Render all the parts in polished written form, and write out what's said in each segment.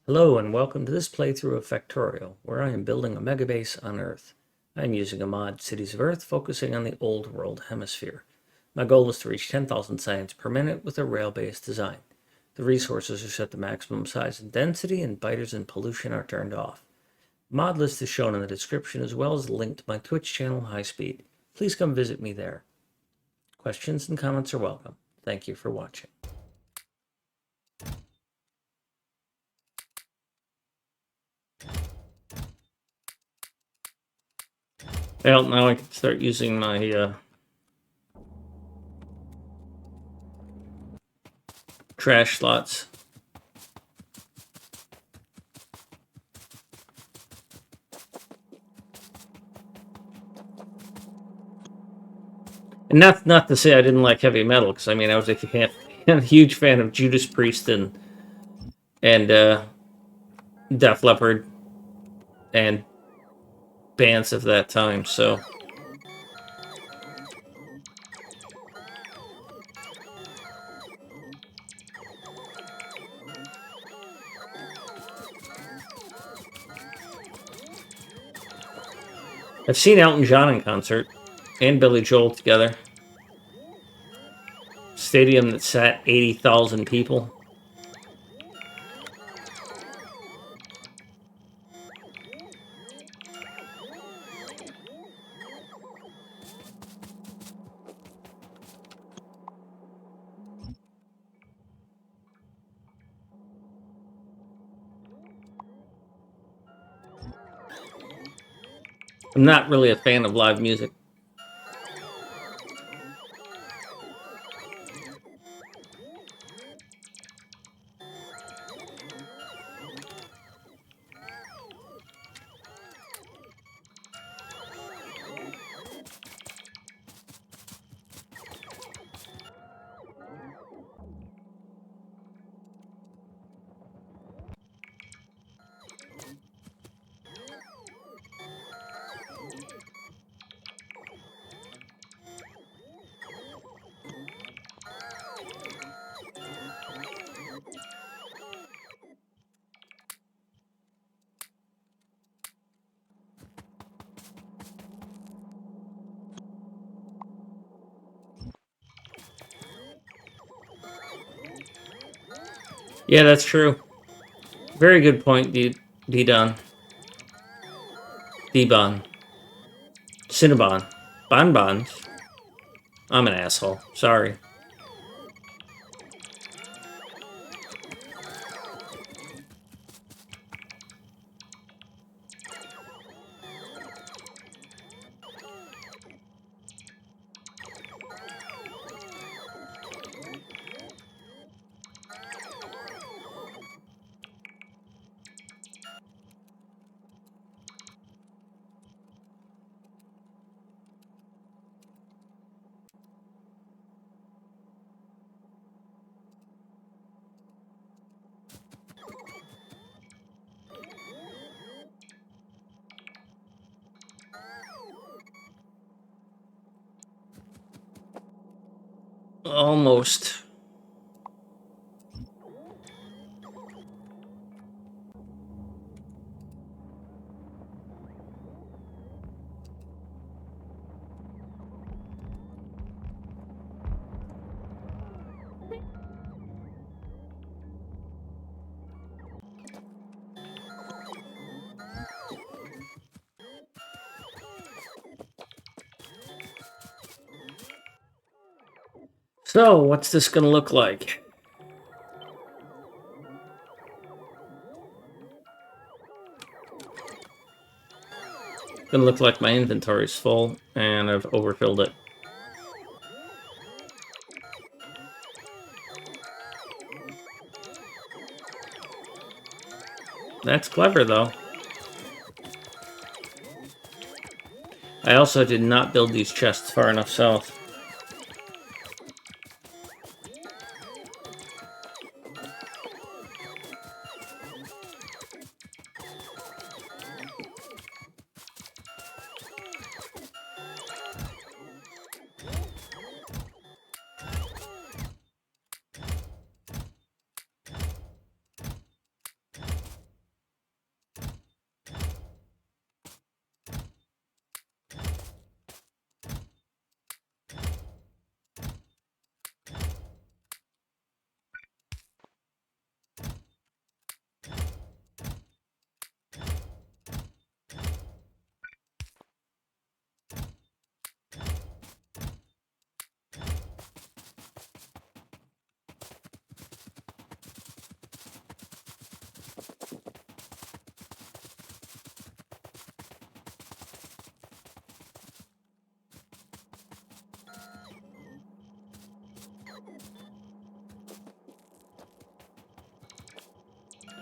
Hello and welcome to this playthrough of Factorio, where I am building a megabase on Earth. I am using a mod, Cities of Earth, focusing on the Old World Hemisphere. My goal is to reach 10,000 science per minute with a rail-based design. The resources are set to maximum size and density, and biters and pollution are turned off. The mod list is shown in the description, as well as a link to my Twitch channel, High Speed. Please come visit me there. Questions and comments are welcome. Thank you for watching. Well, now I can start using my trash slots. And not to say I didn't like heavy metal, because I mean I was a huge fan of Judas Priest and Def Leppard and bands of that time. So I've seen Elton John in concert and Billy Joel together. Stadium that sat 80,000 people. I'm not really a fan of live music. Yeah, that's true. Very good point, D-Don. D-Bon. Cinnabon. Bonbons. I'm an asshole. Sorry. Almost. So, what's this gonna look like? Gonna look like my inventory's full and I've overfilled it. That's clever, though. I also did not build these chests far enough south.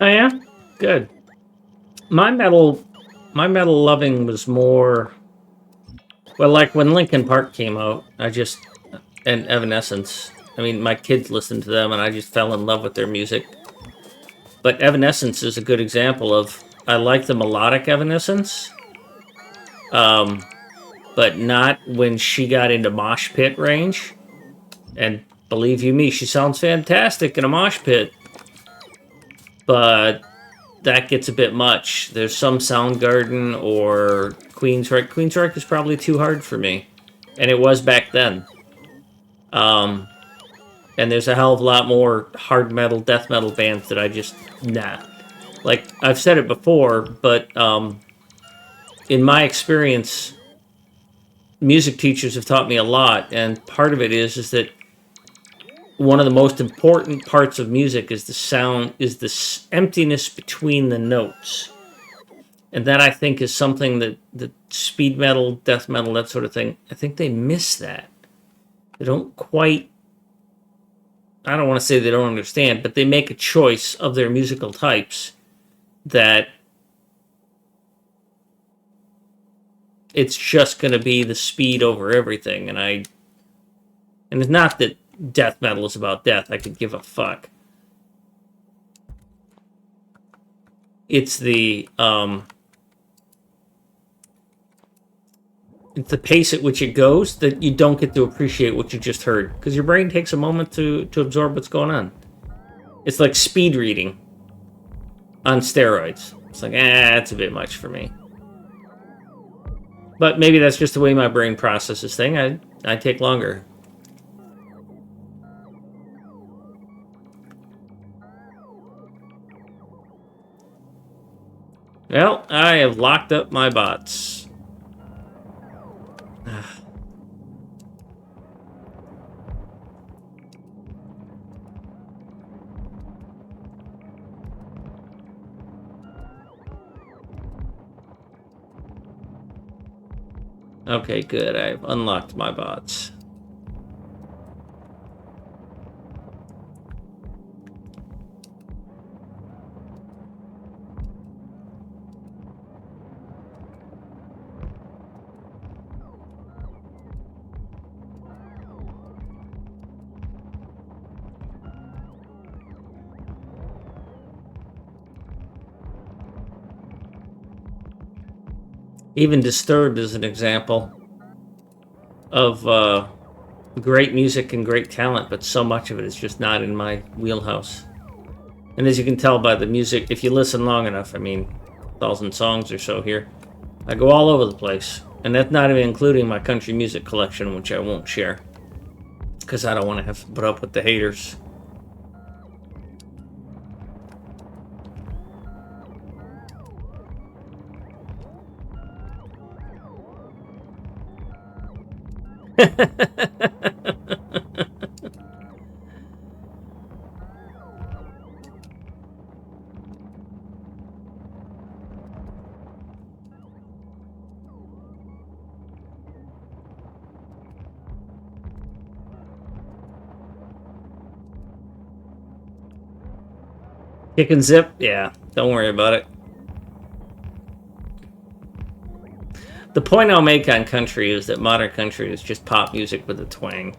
Oh yeah, good. My metal loving was more well, like when Linkin Park came out. And Evanescence. I mean, my kids listened to them, and I just fell in love with their music. But Evanescence is a good example of I like the melodic Evanescence, um, but not when she got into mosh pit range. And believe you me, she sounds fantastic in a mosh pit, but that gets a bit much. There's some Soundgarden or Queensryche. Queensryche is probably too hard for me, and it was back then. Um, and there's a hell of a lot more hard metal, death metal bands that I just nah. Like I've said it before, but in my experience, music teachers have taught me a lot, and part of it is that one of the most important parts of music is the sound, is the emptiness between the notes. And that I think is something that the speed metal, death metal, that sort of thing, I think they miss that. They don't quite, I don't want to say they don't understand, but they make a choice of their musical types that it's just going to be the speed over everything. And it's not that death metal is about death. I could give a fuck. It's it's the pace at which it goes that you don't get to appreciate what you just heard because your brain takes a moment to absorb what's going on. It's like speed reading on steroids. It's like, that's a bit much for me. But maybe that's just the way my brain processes things. I take longer. Well, I have locked up my bots. Okay, good. I've unlocked my bots. Even Disturbed is an example of great music and great talent, but so much of it is just not in my wheelhouse. And as you can tell by the music, if you listen long enough, I mean, 1,000 songs or so here, I go all over the place. And that's not even including my country music collection, which I won't share. Because I don't want to have to put up with the haters. Kick and zip? Yeah, don't worry about it. The point I'll make on country is that modern country is just pop music with a twang.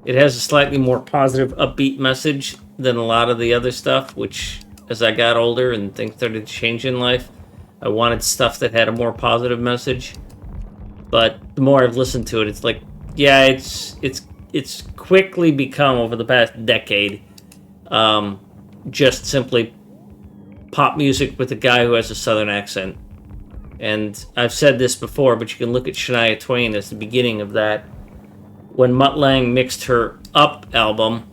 It has a slightly more positive, upbeat message than a lot of the other stuff, which, as I got older and things started to change in life, I wanted stuff that had a more positive message. But the more I've listened to it, it's like, yeah, it's quickly become over the past decade just simply pop music with a guy who has a southern accent. And I've said this before, but you can look at Shania Twain as the beginning of that. When Mutt Lange mixed her Up album,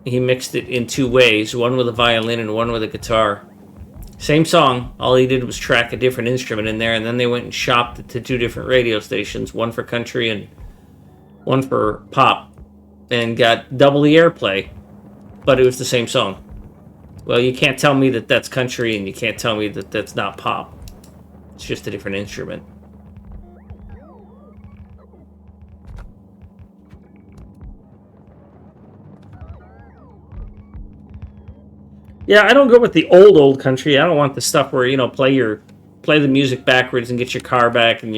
he mixed it in two ways, one with a violin and one with a guitar. Same song, all he did was track a different instrument in there, and then they went and shopped it to two different radio stations, one for country and one for pop, and got double the airplay, but it was the same song. Well, you can't tell me that that's country, and you can't tell me that that's not pop. It's just a different instrument. Yeah, I don't go with the old country. I don't want the stuff where, play the music backwards and get your car back and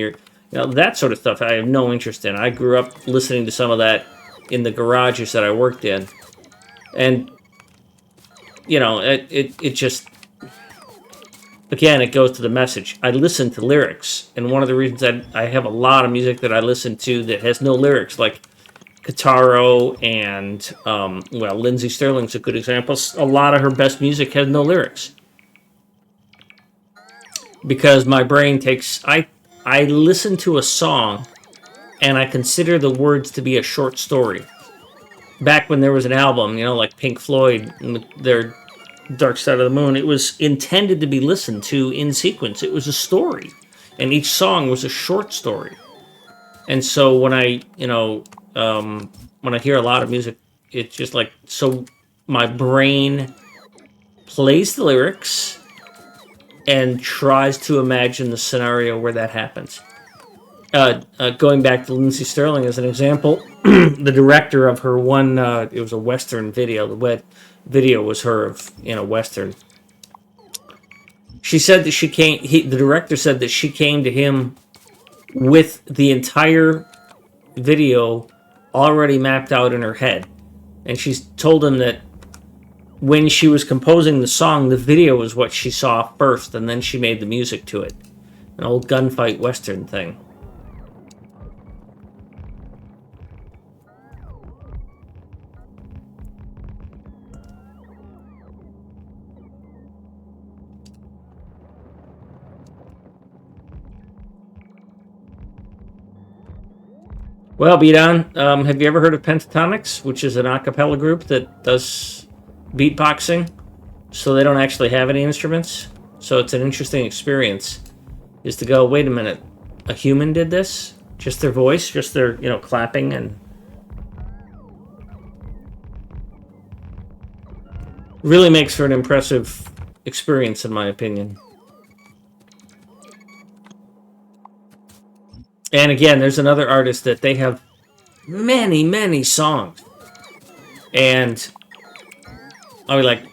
that sort of stuff. I have no interest in. I grew up listening to some of that in the garages that I worked in, and it just, again, it goes to the message. I listen to lyrics, and one of the reasons I have a lot of music that I listen to that has no lyrics, like Kataro and, Lindsey Sterling's a good example. A lot of her best music has no lyrics. Because my brain takes... I listen to a song, and I consider the words to be a short story. Back when there was an album, like Pink Floyd, their Dark Side of the Moon, it was intended to be listened to in sequence. It was a story. And each song was a short story. And so when I hear a lot of music, it's just like, so my brain plays the lyrics and tries to imagine the scenario where that happens. Going back to Lindsey Sterling as an example, the director of her one, it was a Western video. The video was her of, Western. She said that the director said that she came to him with the entire video already mapped out in her head. And she's told him that when she was composing the song, the video was what she saw first, and then she made the music to it. An old gunfight Western thing. Well, Beat-On, have you ever heard of Pentatonics, which is an a cappella group that does beatboxing? So they don't actually have any instruments. So it's an interesting experience, is to go, wait a minute, a human did this? Just their voice, just their, clapping, and really makes for an impressive experience, in my opinion. And again, there's another artist that they have many, many songs. And I was like,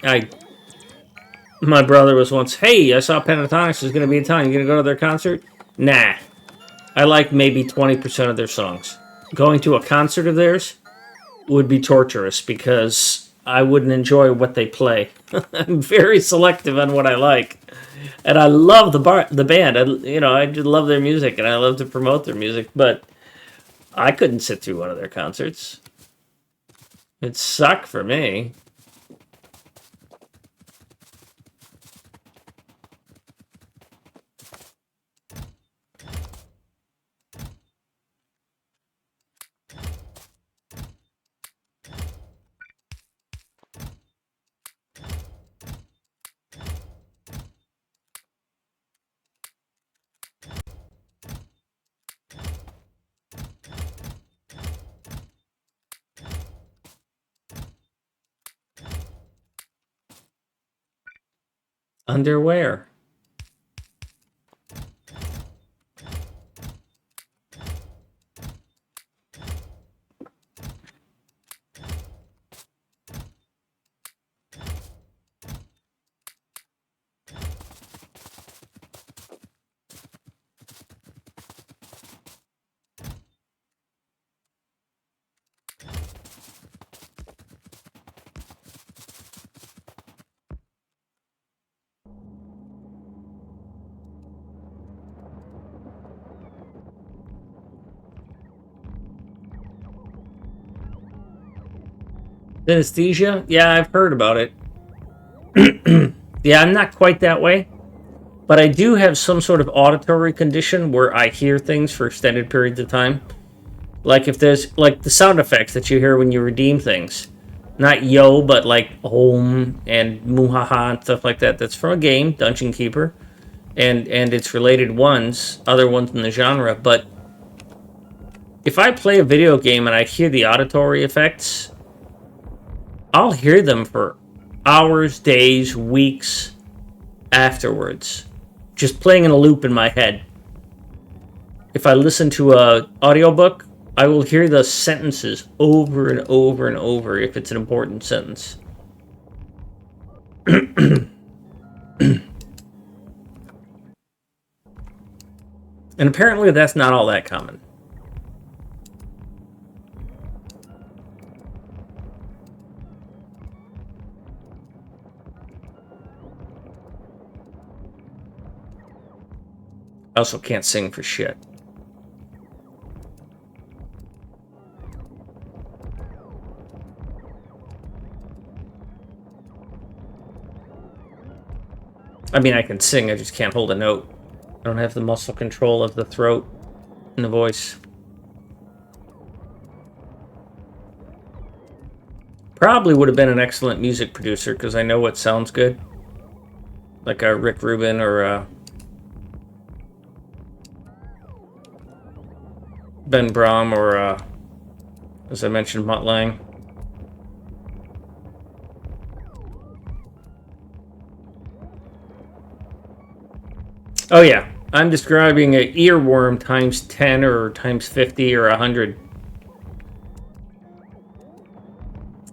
my brother was once, hey, I saw Pentatonics is going to be in town. You going to go to their concert? Nah. I like maybe 20% of their songs. Going to a concert of theirs would be torturous because I wouldn't enjoy what they play. I'm very selective on what I like. And I love the band. I just love their music, and I love to promote their music, but I couldn't sit through one of their concerts. It'd suck for me. Underwear. Synesthesia? Yeah, I've heard about it. Yeah, I'm not quite that way. But I do have some sort of auditory condition where I hear things for extended periods of time. Like if there's, like the sound effects that you hear when you redeem things. Not yo, but like om and muhaha and stuff like that. That's from a game, Dungeon Keeper. And it's related ones, other ones in the genre. But if I play a video game and I hear the auditory effects, I'll hear them for hours, days, weeks afterwards. Just playing in a loop in my head. If I listen to a audiobook, I will hear the sentences over and over and over if it's an important sentence. And apparently that's not all that common. I also can't sing for shit. I mean, I can sing, I just can't hold a note. I don't have the muscle control of the throat and the voice. Probably would have been an excellent music producer because I know what sounds good. Like a Rick Rubin or Ben Brom or, as I mentioned, Mutt Lang. Oh yeah, I'm describing an earworm times 10 or times 50 or 100.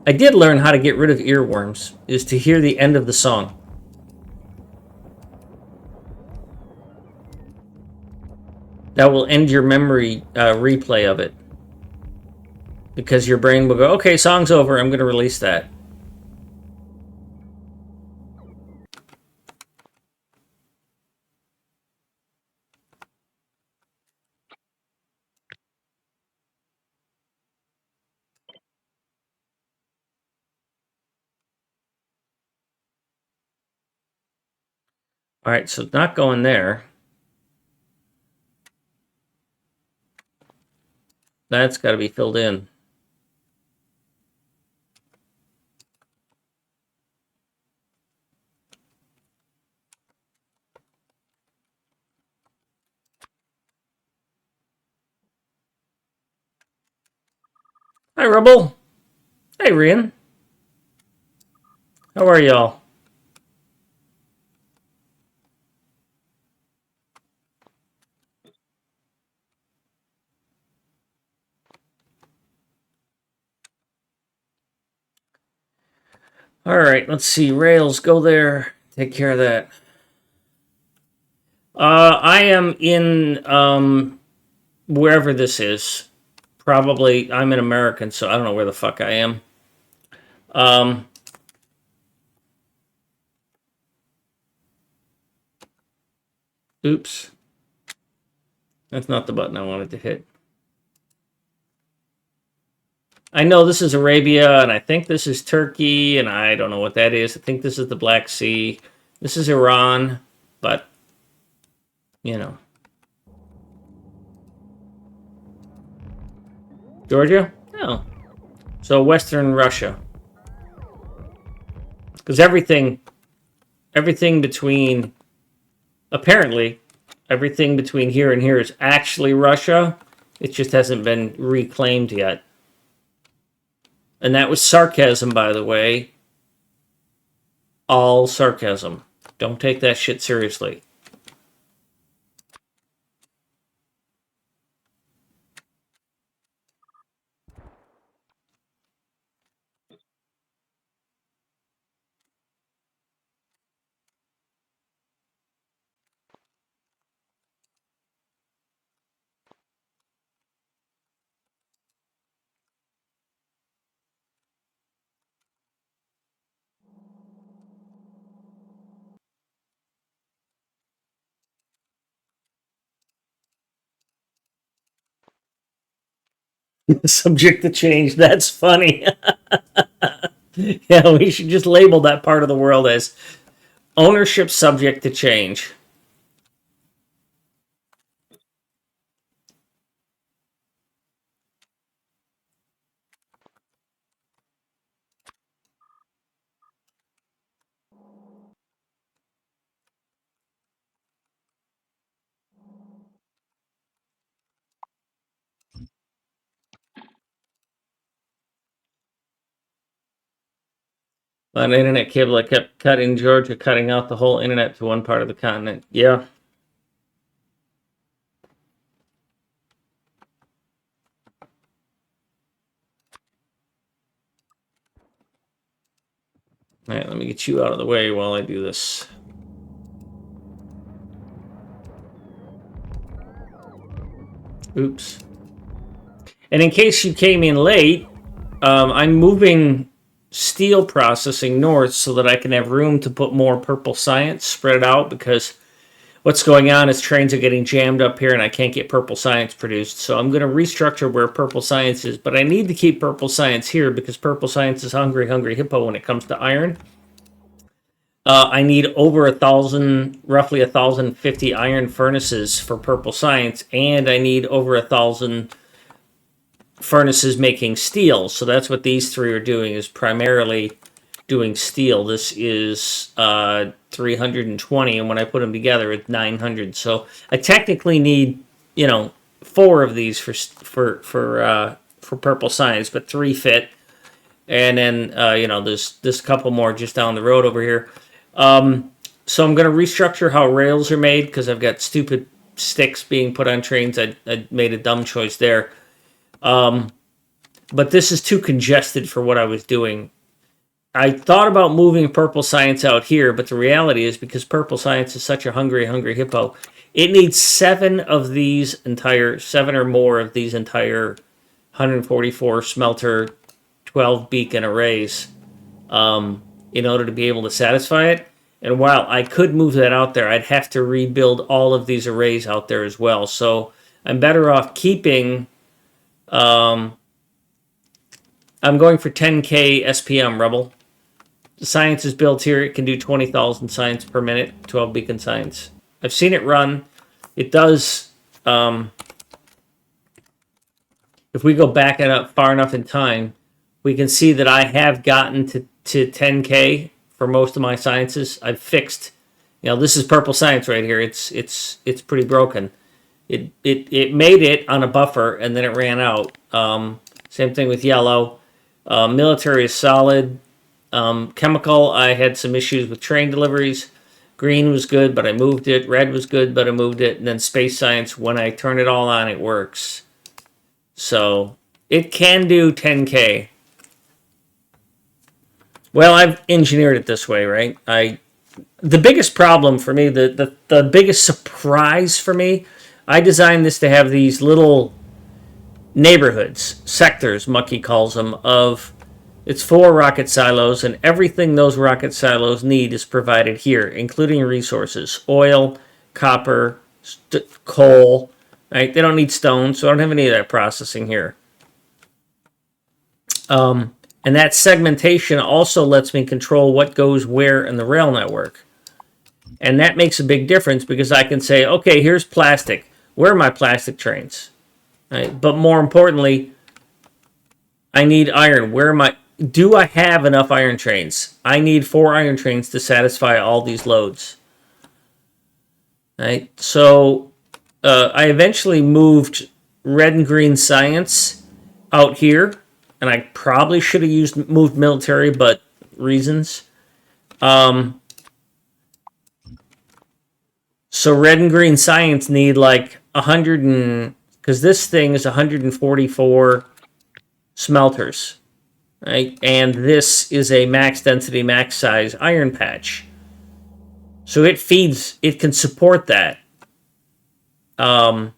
I did learn how to get rid of earworms, is to hear the end of the song. That will end your memory replay of it. Because your brain will go, okay, song's over, I'm going to release that. All right, so not going there. That's got to be filled in. Hi, Rubble. Hey, Rian. How are y'all? All right, let's see. Rails, go there. Take care of that. I am in wherever this is. Probably, I'm an American, so I don't know where the fuck I am. Oops. That's not the button I wanted to hit. I know this is Arabia, and I think this is Turkey, and I don't know what that is. I think this is the Black Sea. This is Iran, but, you know. Georgia? Oh. So Western Russia. Because everything between, apparently, everything between here and here is actually Russia. It just hasn't been reclaimed yet. And that was sarcasm, by the way. All sarcasm. Don't take that shit seriously. Subject to change. That's funny. Yeah, we should just label that part of the world as ownership subject to change. An internet cable that kept cutting Georgia, cutting out the whole internet to one part of the continent. Yeah. All right, let me get you out of the way while I do this. Oops. And in case you came in late, I'm moving steel processing north so that I can have room to put more purple science spread out, because what's going on is trains are getting jammed up here and I can't get purple science produced. So I'm going to restructure where purple science is, but I need to keep purple science here because purple science is hungry hippo when it comes to iron. I need over 1,000, roughly 1,050 iron furnaces for purple science, and I need over 1,000 furnaces making steel. So that's what these three are doing, is primarily doing steel. This is 320, and when I put them together, it's 900. So I technically need, 4 of these for purple science, but 3 fit. And then there's a couple more just down the road over here. So I'm going to restructure how rails are made because I've got stupid sticks being put on trains. I made a dumb choice there. But this is too congested for what I was doing. I thought about moving purple science out here, but the reality is because purple science is such a hungry hippo, it needs 7 or more of these entire 144 smelter 12 beacon arrays in order to be able to satisfy it. And while I could move that out there, I'd have to rebuild all of these arrays out there as well. So I'm better off keeping... I'm going for 10K SPM Rebel. The science is built here. It can do 20,000 science per minute, 12 beacon science. I've seen it run. It does... if we go back it up far enough in time, we can see that I have gotten to 10K for most of my sciences. I've fixed, this is purple science right here. It's pretty broken. It made it on a buffer and then it ran out. Same thing with yellow. Military is solid. Chemical, I had some issues with train deliveries. Green was good, but I moved it. Red was good, but I moved it. And then space science, when I turn it all on, it works. So it can do 10K. Well, I've engineered it this way, right? The biggest problem for me, the biggest surprise for me, I designed this to have these little neighborhoods, sectors, Mucky calls them, it's 4 rocket silos, and everything those rocket silos need is provided here, including resources, oil, copper, coal, right? They don't need stone, so I don't have any of that processing here. And that segmentation also lets me control what goes where in the rail network. And that makes a big difference because I can say, okay, here's plastic. Where are my plastic trains? Right? But more importantly, I need iron. Do I have enough iron trains? I need 4 iron trains to satisfy all these loads. Right? So I eventually moved red and green science out here. And I probably should have moved military, but reasons. So red and green science need like 100 because this thing is 144 smelters, right? And this is a max density, max size iron patch. So it can support that. And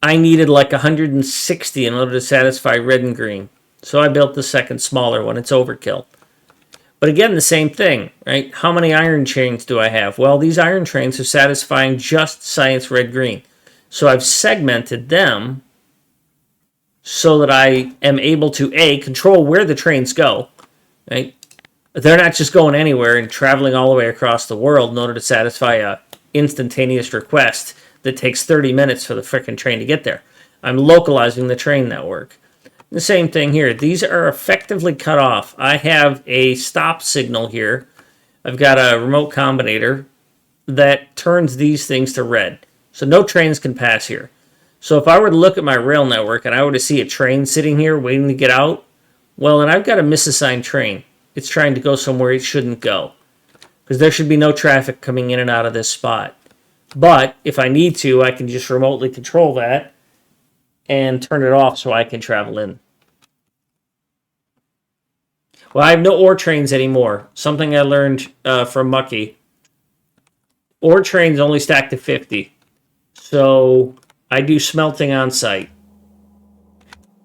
I needed like 160 in order to satisfy red and green. So I built the second smaller one. It's overkill. But again, the same thing, right? How many iron trains do I have? Well, these iron trains are satisfying just science red green. So I've segmented them so that I am able to, A, control where the trains go, right? They're not just going anywhere and traveling all the way across the world in order to satisfy a instantaneous request that takes 30 minutes for the frickin' train to get there. I'm localizing the train network. The same thing here. These are effectively cut off. I have a stop signal here. I've got a remote combinator that turns these things to red. So no trains can pass here. So if I were to look at my rail network and I were to see a train sitting here waiting to get out, well, then I've got a misassigned train. It's trying to go somewhere it shouldn't go. Because there should be no traffic coming in and out of this spot. But if I need to, I can just remotely control that and turn it off so I can travel in. Well, I have no ore trains anymore. Something I learned from Mucky. Ore trains only stack to 50. So I do smelting on site.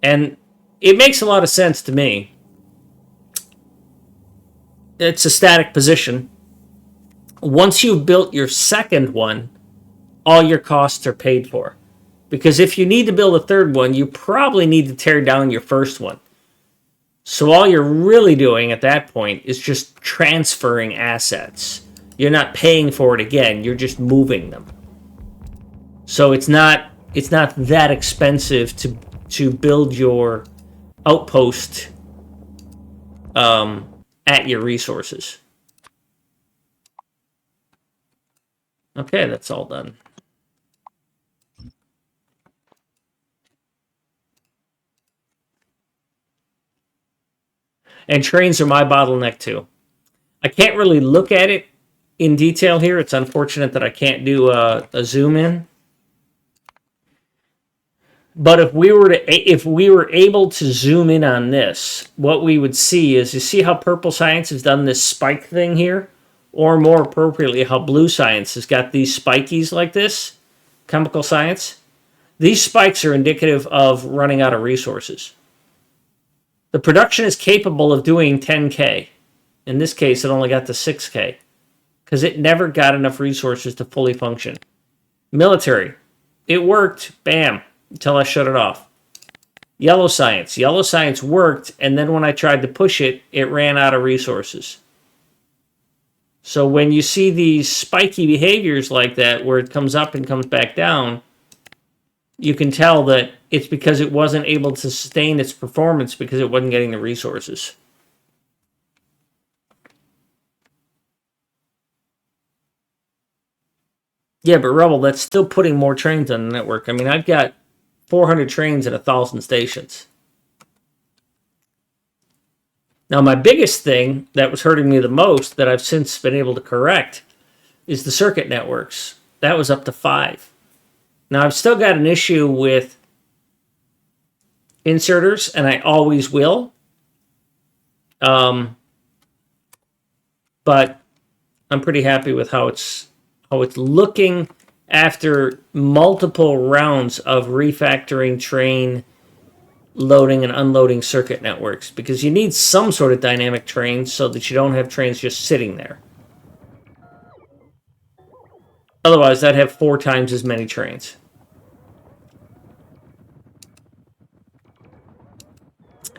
And it makes a lot of sense to me. It's a static position. Once you've built your second one, all your costs are paid for. Because if you need to build a third one, you probably need to tear down your first one. So all you're really doing at that point is just transferring assets. You're not paying for it again, you're just moving them. So it's not that expensive to build your outpost at your resources. Okay, that's all done. And trains are my bottleneck too. I can't really look at it in detail here. It's unfortunate that I can't do a zoom in. But if we were able to zoom in on this, what we would see is, you see how Purple Science has done this spike thing here? Or more appropriately, how Blue Science has got these spikies like this, Chemical Science. These spikes are indicative of running out of resources. The production is capable of doing 10K. In this case, it only got to 6K because it never got enough resources to fully function. Military, it worked, bam, until I shut it off. Yellow Science worked, and then when I tried to push it, it ran out of resources. So when you see these spiky behaviors like that, where it comes up and comes back down, you can tell that it's because it wasn't able to sustain its performance because it wasn't getting the resources. Yeah, but Rebel, that's still putting more trains on the network. I mean, I've got 400 trains and 1,000 stations. Now, my biggest thing that was hurting me the most that I've since been able to correct is the circuit networks. That was up to 5. Now, I've still got an issue with inserters, and I always will. But I'm pretty happy with how it's looking after multiple rounds of refactoring train loading and unloading circuit networks, because you need some sort of dynamic trains so that you don't have trains just sitting there. Otherwise, I'd have 4 times as many trains.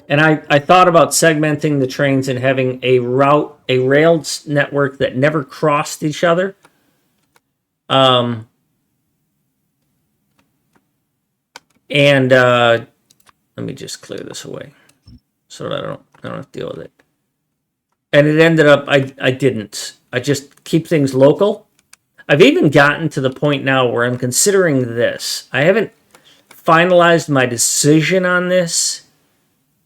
And I thought about segmenting the trains and having a railed network that never crossed each other. Let me just clear this away so that I don't have to deal with it. And it ended up, I didn't. I just keep things local. I've even gotten to the point now where I'm considering this. I haven't finalized my decision on this,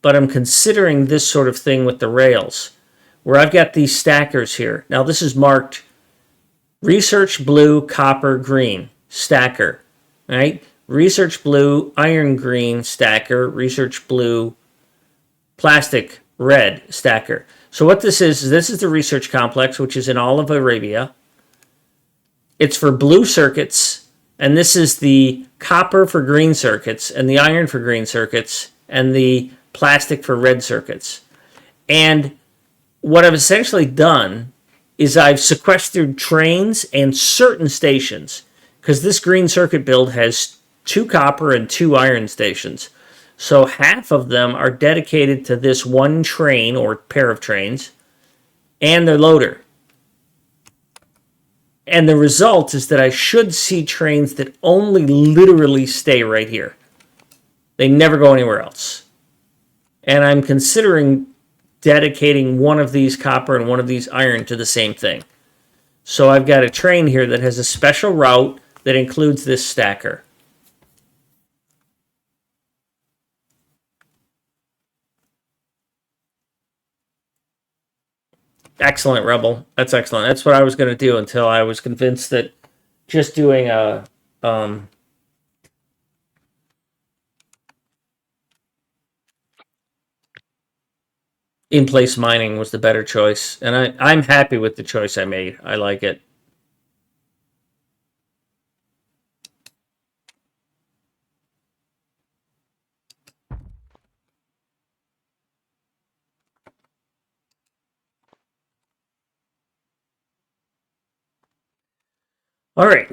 but I'm considering this sort of thing with the rails, where I've got these stackers here. Now, this is marked research blue, copper, green, stacker, right? Research blue, iron green, stacker, research blue, plastic red, stacker. So what this is the research complex, which is in all of Arabia. It's for blue circuits, and this is the copper for green circuits, and the iron for green circuits, and the plastic for red circuits. And what I've essentially done is I've sequestered trains and certain stations, because this green circuit build has 2 copper and 2 iron stations. So half of them are dedicated to this one train or pair of trains and their loader. And the result is that I should see trains that only literally stay right here. They never go anywhere else. And I'm considering dedicating one of these copper and one of these iron to the same thing. So I've got a train here that has a special route that includes this stacker. Excellent, Rebel. That's excellent. That's what I was going to do until I was convinced that just doing a In-place mining was the better choice, and I'm happy with the choice I made. I like it. All right,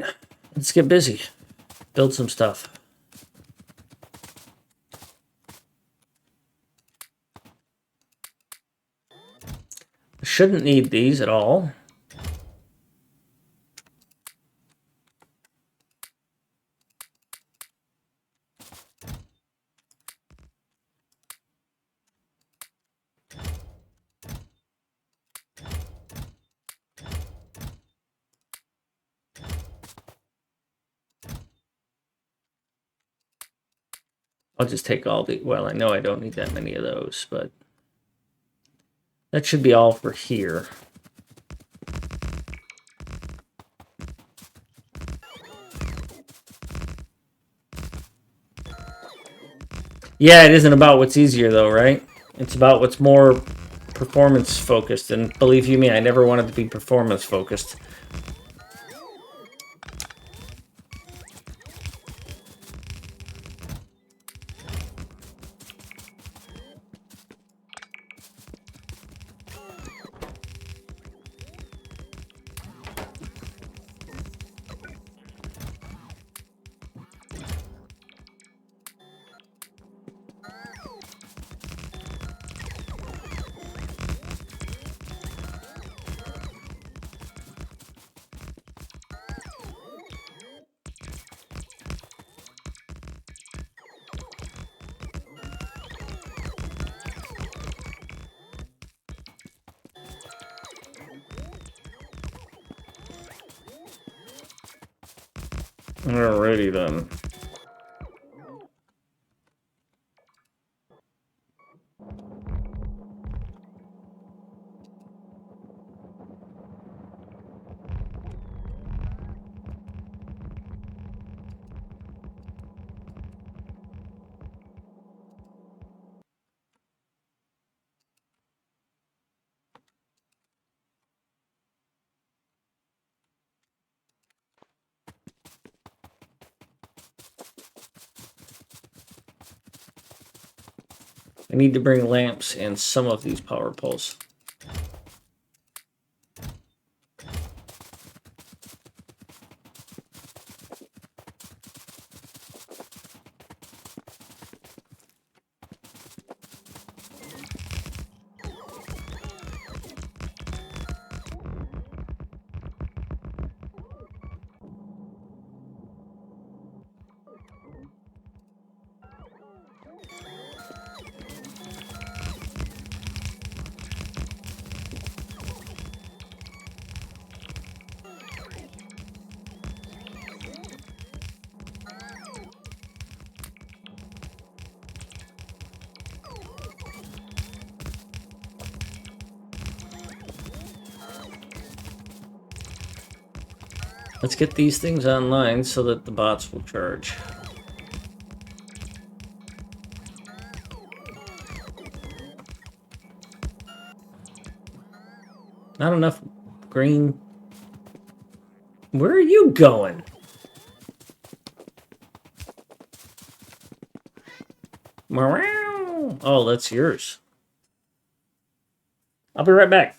let's get busy. Build some stuff. Shouldn't need these at all. I'll just take all the, well, I know I don't need that many of those, but that should be all for here. Yeah, it isn't about what's easier though, right? It's about what's more performance focused, and believe you me, I never wanted to be performance focused. Alrighty then. I need to bring lamps and some of these power poles. Let's get these things online so that the bots will charge. Not enough green. Where are you going? Oh, that's yours. I'll be right back.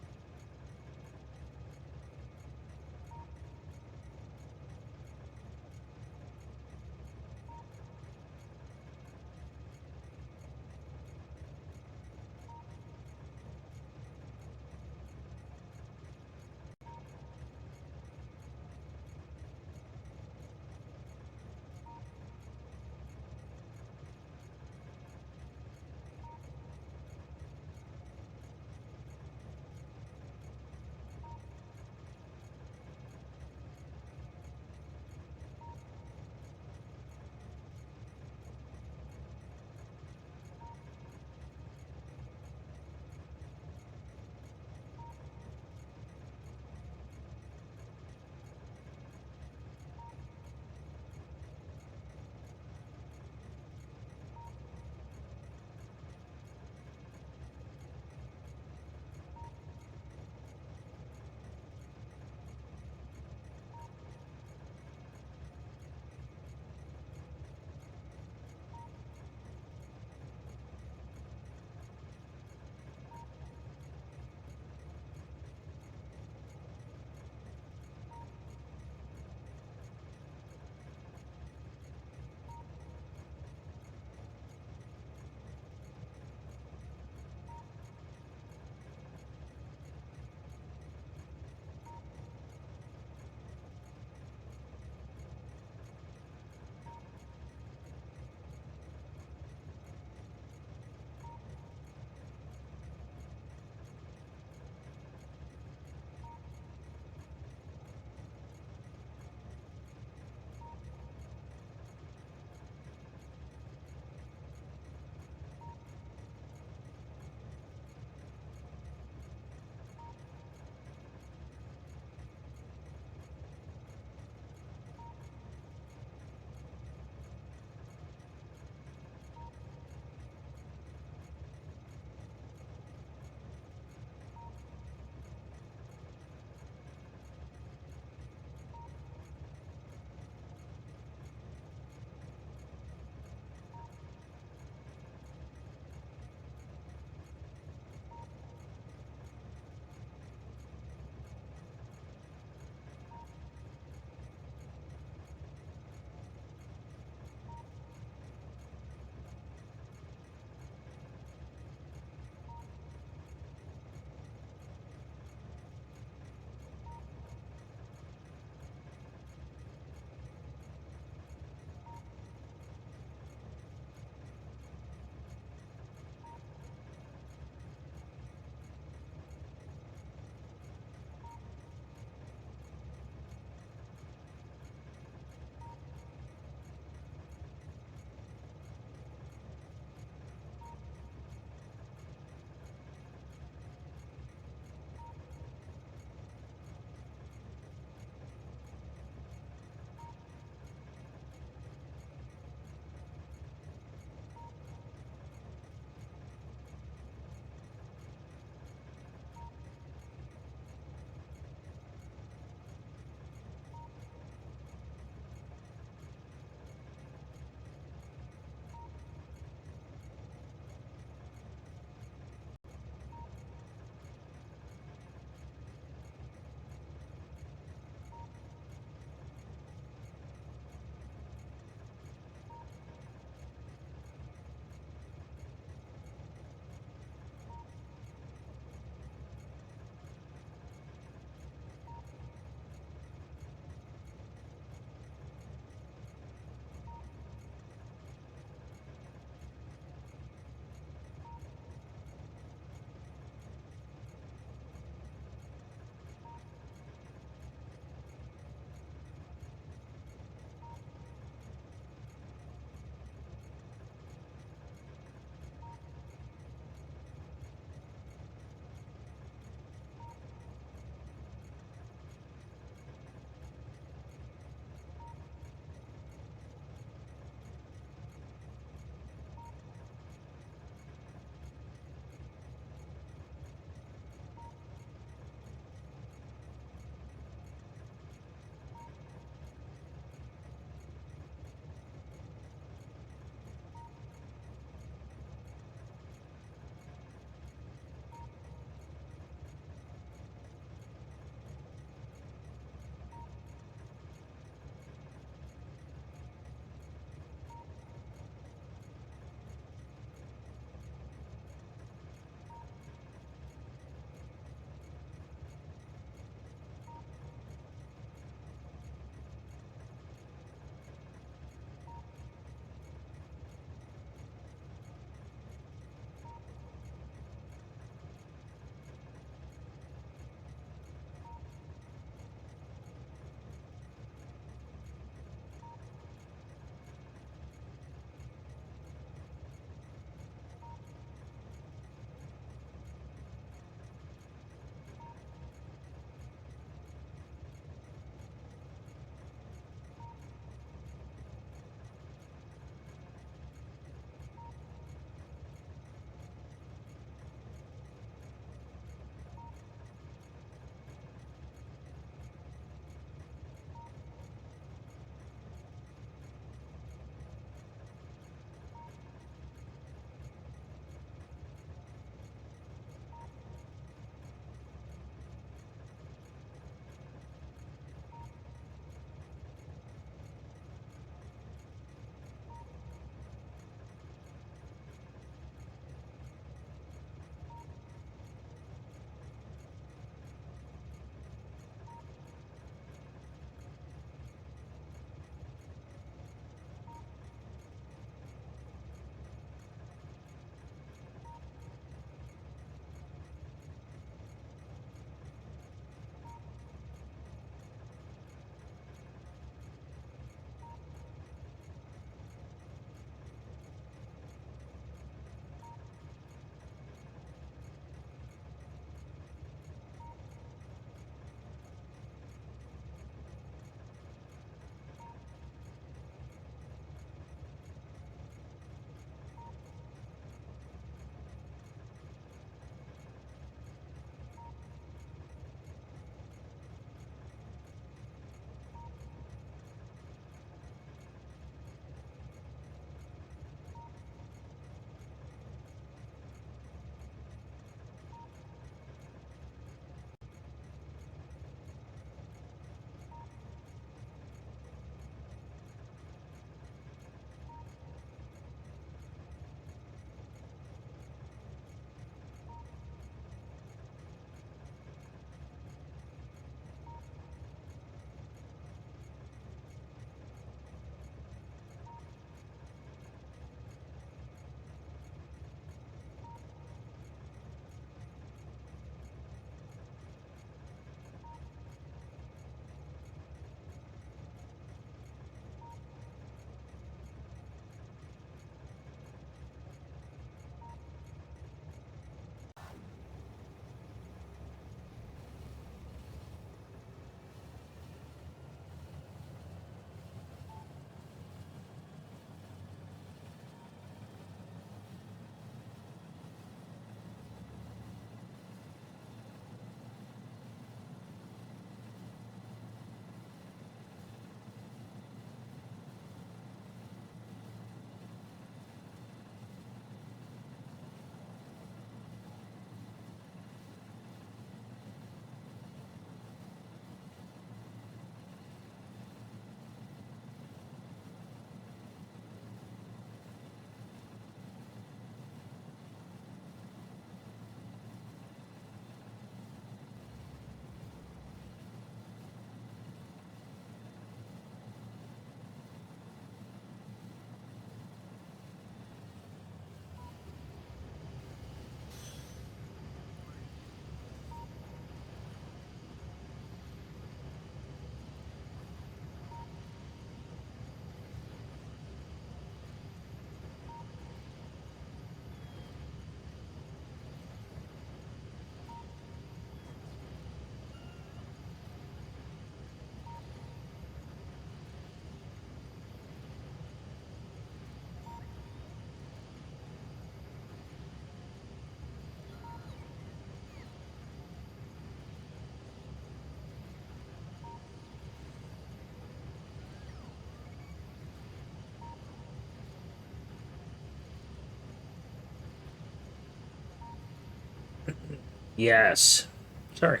Yes. Sorry.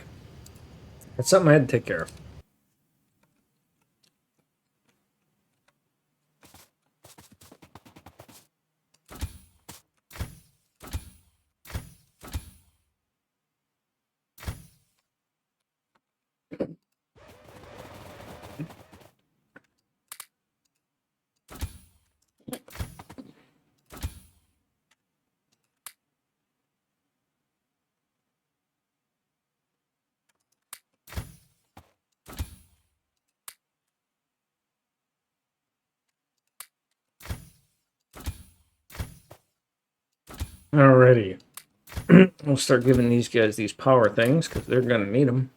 That's something I had to take care of. Alrighty. We'll start giving these guys these power things because they're going to need them.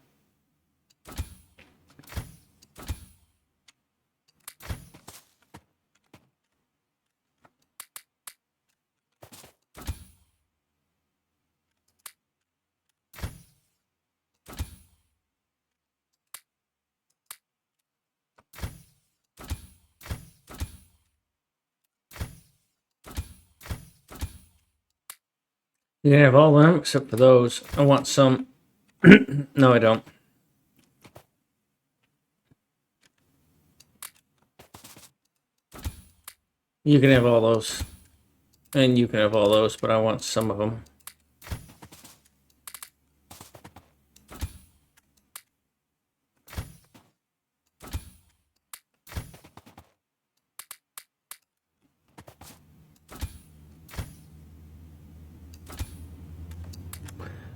You can have all of them except for those. I want some. No, I don't. You can have all those. And you can have all those, but I want some of them.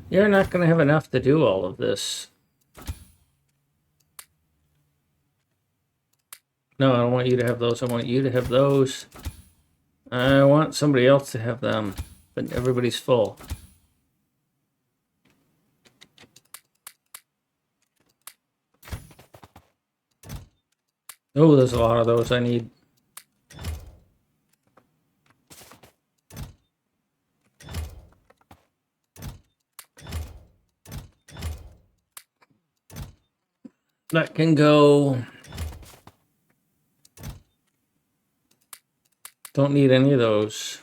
You're not going to have enough to do all of this. No, I don't want you to have those. I want you to have those. I want somebody else to have them, but everybody's full. Oh, there's a lot of those I need. That can go. Don't need any of those.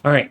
All right.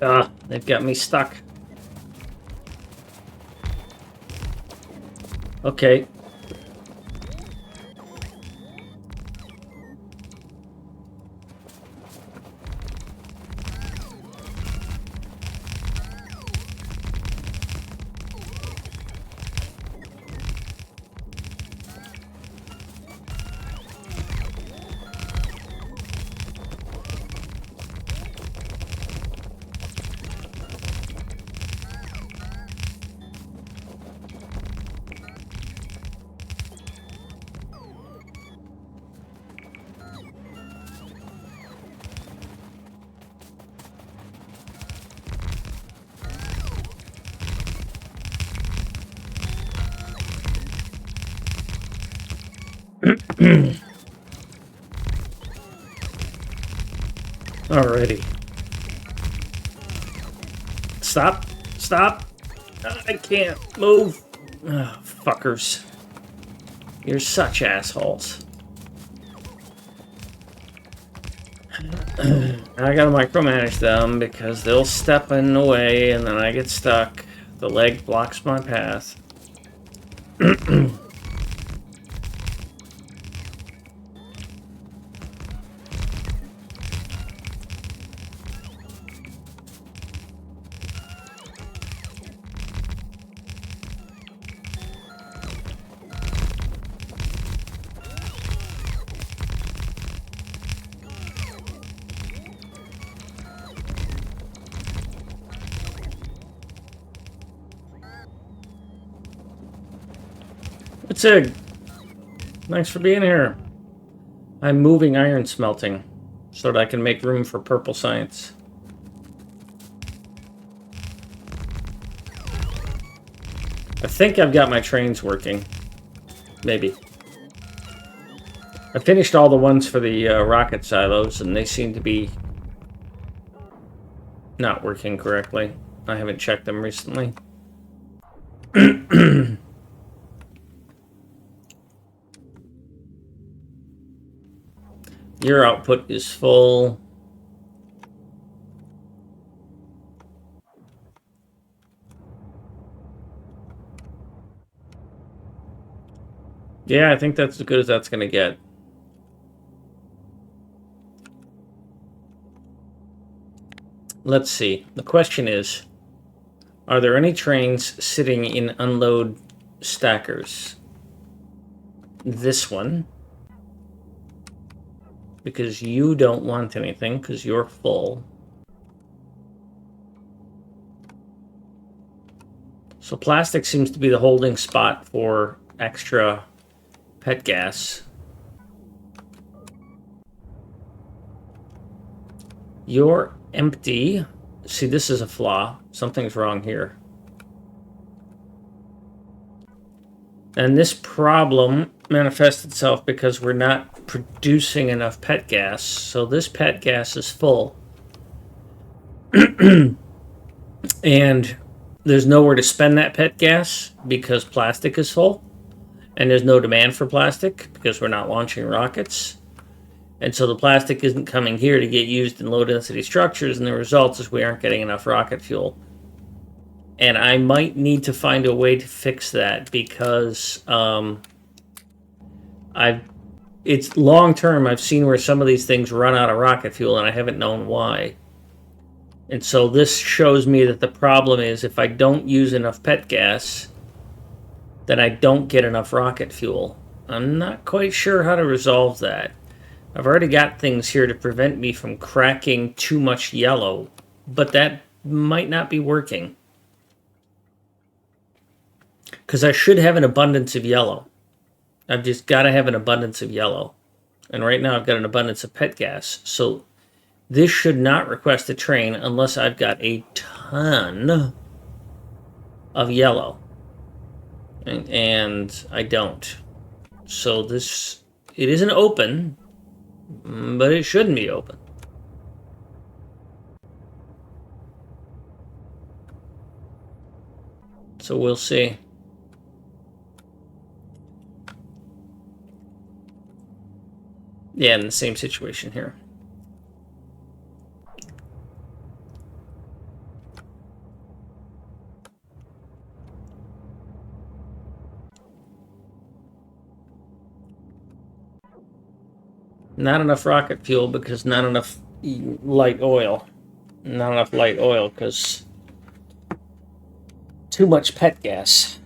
Ah, they've got me stuck. Okay. Alrighty. Stop. Stop. I can't move. Oh, fuckers. You're such assholes. I gotta micromanage them because they'll step in the way and then I get stuck. The leg blocks my path. What's it? Thanks for being here. I'm moving iron smelting so that I can make room for purple science. I think I've got my trains working. Maybe. I finished all the ones for the rocket silos, and they seem to be not working correctly. I haven't checked them recently. Your output is full. Yeah, I think that's as good as that's going to get. Let's see. The question is, are there any trains sitting in unload stackers? This one. Because you don't want anything, because you're full. So plastic seems to be the holding spot for extra pet gas. You're empty. See, this is a flaw. Something's wrong here. And this problem manifests itself because we're not producing enough pet gas. So this pet gas is full. And there's nowhere to spend that pet gas because plastic is full. And there's no demand for plastic because we're not launching rockets. And so the plastic isn't coming here to get used in low-density structures, and the result is we aren't getting enough rocket fuel. And I might need to find a way to fix that because it's long-term. I've seen where some of these things run out of rocket fuel, and I haven't known why. And so this shows me that the problem is if I don't use enough pet gas, then I don't get enough rocket fuel. I'm not quite sure how to resolve that. I've already got things here to prevent me from cracking too much yellow, but that might not be working. Because I should have an abundance of yellow. I've just got to have an abundance of yellow. And right now I've got an abundance of pet gas. So this should not request a train unless I've got a ton of yellow. And I don't. So this, it isn't open, but it shouldn't be open. So we'll see. Yeah, in the same situation here. Not enough rocket fuel because not enough light oil. Not enough light oil because too much pet gas.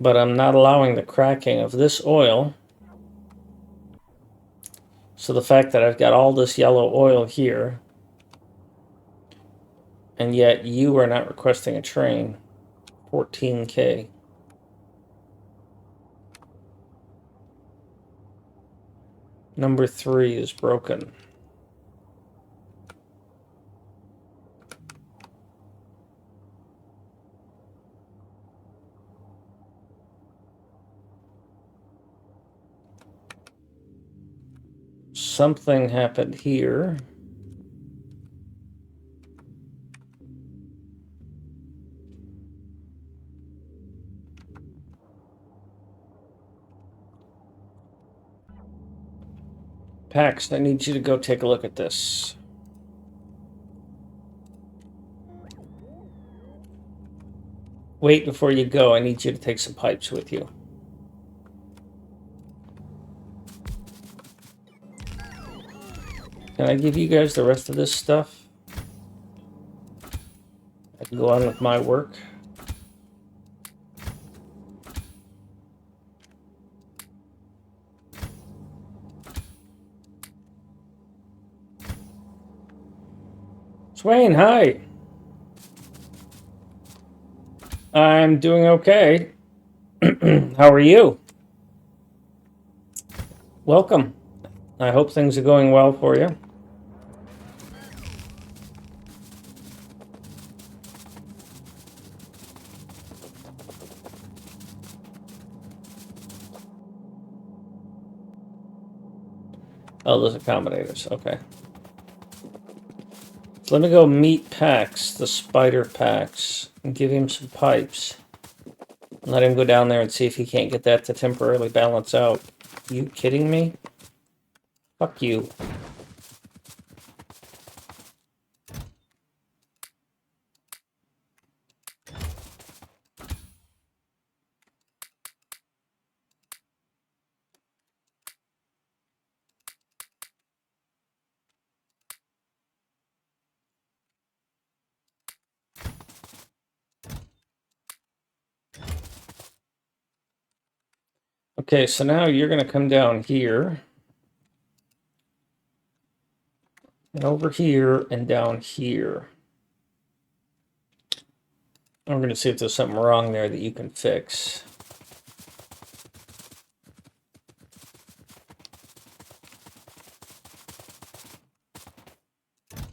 But I'm not allowing the cracking of this oil. So the fact that I've got all this yellow oil here, and yet you are not requesting a train. 14K. Number 3 is broken. Something happened here. Pax, I need you to go take a look at this. Wait, before you go, I need you to take some pipes with you. Can I give you guys the rest of this stuff? I can go on with my work. Swain, hi. I'm doing okay. How are you? Welcome. I hope things are going well for you. Oh, those accommodators. Okay. So let me go meet Pax, the spider Pax, and give him some pipes. Let him go down there and see if he can't get that to temporarily balance out. You kidding me? Fuck you. Okay, so now you're going to come down here. And over here and down here. I'm going to see if there's something wrong there that you can fix.